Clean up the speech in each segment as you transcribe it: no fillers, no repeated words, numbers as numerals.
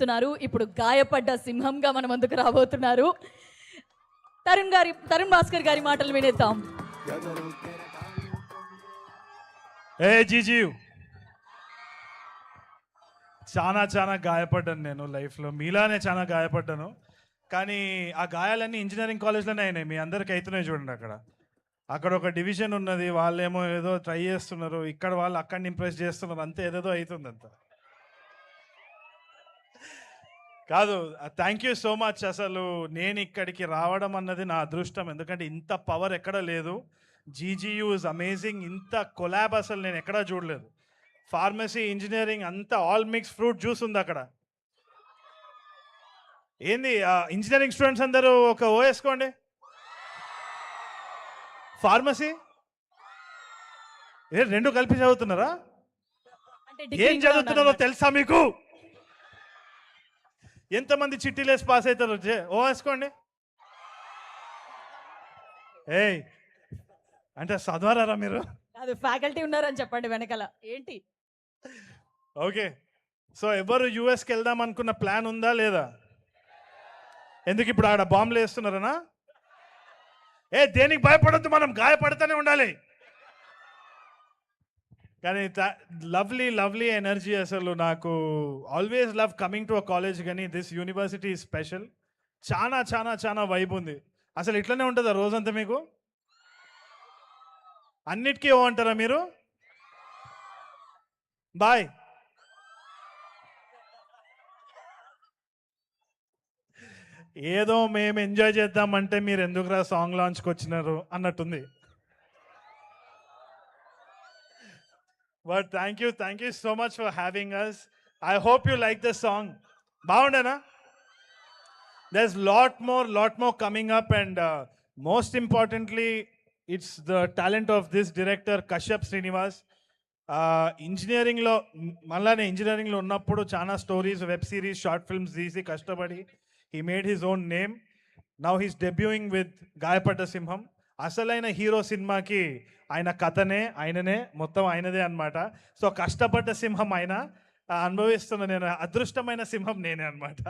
చూపిస్తున్నారు. ఇప్పుడు గాయపడ్డ సింహంగా మన ముందుకు రాబోతున్నారు. తరుణ్ భాస్కర్ గారి మాటలు వినేద్దాం. ఏ జీజీవ్, చాలా గాయపడ్డాను నేను లైఫ్లో. మీలానే చాలా గాయపడ్డాను. కానీ ఆ గాయాలన్నీ ఇంజనీరింగ్ కాలేజ్లోనే అయినాయి. మీ అందరికి అవుతున్నాయి చూడండి. అక్కడ ఒక డివిజన్ ఉన్నది, వాళ్ళేమో ఏదో ట్రై చేస్తున్నారు, ఇక్కడ వాళ్ళు అక్కడిని ఇంప్రెస్ చేస్తున్నారు, అంతే ఏదేదో అవుతుంది అంత. కాదు, థ్యాంక్ యూ సో మచ్. అసలు నేను ఇక్కడికి రావడం అన్నది నా అదృష్టం, ఎందుకంటే ఇంత పవర్ ఎక్కడ లేదు. జీజీయూ ఇస్ అమేజింగ్. ఇంత కొలాబ్ అసలు నేను ఎక్కడా చూడలేదు. ఫార్మసీ, ఇంజనీరింగ్ అంతా ఆల్ మిక్స్ ఫ్రూట్ జ్యూస్ ఉంది అక్కడ. ఏంది ఇంజనీరింగ్ స్టూడెంట్స్ అందరూ ఒక ఓ వేసుకోండి. ఫార్మసీ రెండు కలిపి చదువుతున్నారా? ఏం చదువుతున్నారో తెలుసా మీకు? ఎంతమంది చిట్టీలేసి పాస్ అవుతారు? ఓ వేసుకోండి. ఏయ్ అంటే చదవరారా మీరు? అది ఫ్యాకల్టీ ఉన్నారని చెప్పండి వెనకాల. ఏంటి? ఓకే, సో ఎవరు యూఎస్కి వెళ్దాం అనుకున్న ప్లాన్ ఉందా లేదా? ఎందుకు ఇప్పుడు ఆడ బాంబులు వేస్తున్నారనా? దేనికి భయపడద్దు, మనం గాయపడుతూనే ఉండాలి. కానీ లవ్లీ ఎనర్జీ. అసలు నాకు always love coming to a college. కానీ దిస్ యూనివర్సిటీ స్పెషల్. చాలా వైబ్ ఉంది. అసలు ఇట్లనే ఉంటుందా రోజంతా మీకు? అన్నిటికీ ఓ అంటారా మీరు? బాయ్. ఏదో మేము ఎంజాయ్ చేద్దామంటే మీరు ఎందుకురా సాంగ్ లాంచ్కి వచ్చినారు అన్నట్టుంది. But thank you so much for having us. I hope you like the song. బాగుండేనా? there's lot more coming up, and most importantly it's the talent of this director Kashyap Srinivas. ఇంజనీరింగ్లో మళ్ళానే ఇంజనీరింగ్లో ఉన్నప్పుడు చాలా stories, web series, short films తీసి కష్టపడి he made his own name. Now he's debuting with గాయపడ్డ సింహం. అసలైన హీరో సినిమాకి ఆయన కథనే, ఆయననే, మొత్తం ఆయనదే అనమాట. సో కష్టపడ్డ సింహం ఆయన, అనుభవిస్తున్న నేను అదృష్టమైన సింహం నేనే అనమాట.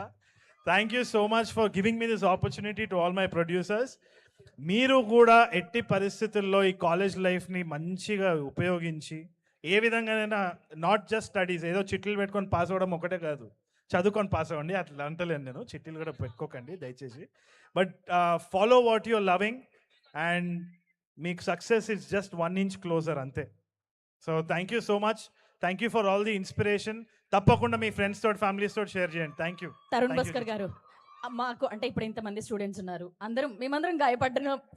Thank you so much for giving me this opportunity to all my producers. మీరు కూడా ఎట్టి పరిస్థితుల్లో ఈ కాలేజ్ లైఫ్ని మంచిగా ఉపయోగించి ఏ విధంగానైనా, నాట్ జస్ట్ స్టడీస్, ఏదో చిట్లు పెట్టుకొని పాస్ అవ్వడం ఒకటే కాదు, చదువుకొని పాస్ అవ్వండి, అట్లా అంటలేను నేను. చిట్టీలు కూడా పెట్టుకోకండి దయచేసి. But follow what your loving, and మీకు success is just 1 inch closer అంతే. So thank you so much. Thank you for all the inspiration. తప్పకుండా మీ ఫ్రెండ్స్ తోటి, ఫ్యామిలీస్ తోటి షేర్ చేయండి. Thank you. తరుణ్ భాస్కర్ గారు, మాకు అంటే ఇప్పుడు ఇంతమంది స్టూడెంట్స్ ఉన్నారు, మేమందరం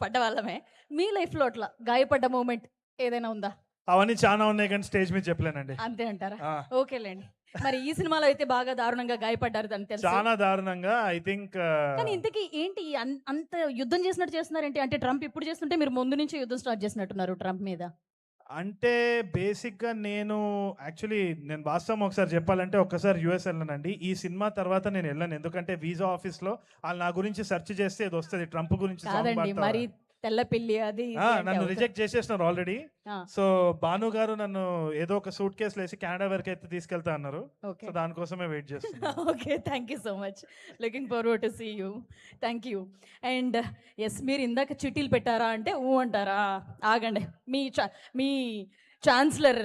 పడ్డ వాళ్ళమే. మీ లైఫ్లో అట్లా గాయపడ్డ మూమెంట్ ఏదైనా ఉందా? అవన్నీ చాలా ఉన్నాయి కానీ స్టేజ్ మీద చెప్పలేనండి. అంతే అంటారా? ఓకేలేండి. మరి ఈ సినిమాలో అయితే బాగా దారుణంగా గాయపడ్డారు, దాన్ని తెలుసు. చాలా దారుణంగా, ఐ థింక్. కానీ ఇంతకీ ఏంటి అంత యుద్ధం చేసినట్టు చేస్తున్నారేంటి? అంటే ట్రంప్ ఇప్పుడు చేస్తుంటే మీరు ముందు నుంచి యుద్ధం స్టార్ట్ చేసినట్టున్నారు ట్రంప్ మీద. అంటే బేసిక్గా నేను వాస్తవం ఒకసారి చెప్పాలంటే, ఒక్కసారి యూఎస్ వెళ్ళానండి. ఈ సినిమా తర్వాత నేను వెళ్ళాను, ఎందుకంటే వీసా ఆఫీస్లో వాళ్ళు నా గురించి సెర్చ్ చేస్తే ఇది వస్తుంది, ట్రంప్ గురించి. మరి తెల్ల పిల్లి అది నన్ను రిజెక్ట్ చేసేసినారు ఆల్రెడీ. సో భాను గారు నన్ను ఏదో ఒక సూట్ కేసులు వేసి కెనడా వరకు అయితే తీసుకెళ్తా అన్నారు. సో దానికోసమే వెయిట్ చేస్తున్నాను. Okay, thank you so much. Looking forward to see you. Thank you. And yes, మీరు ఇందాక చిట్టీలు పెట్టారా అంటే ఊ అంటారా? ఆగండి, మీ ఛాన్సలర్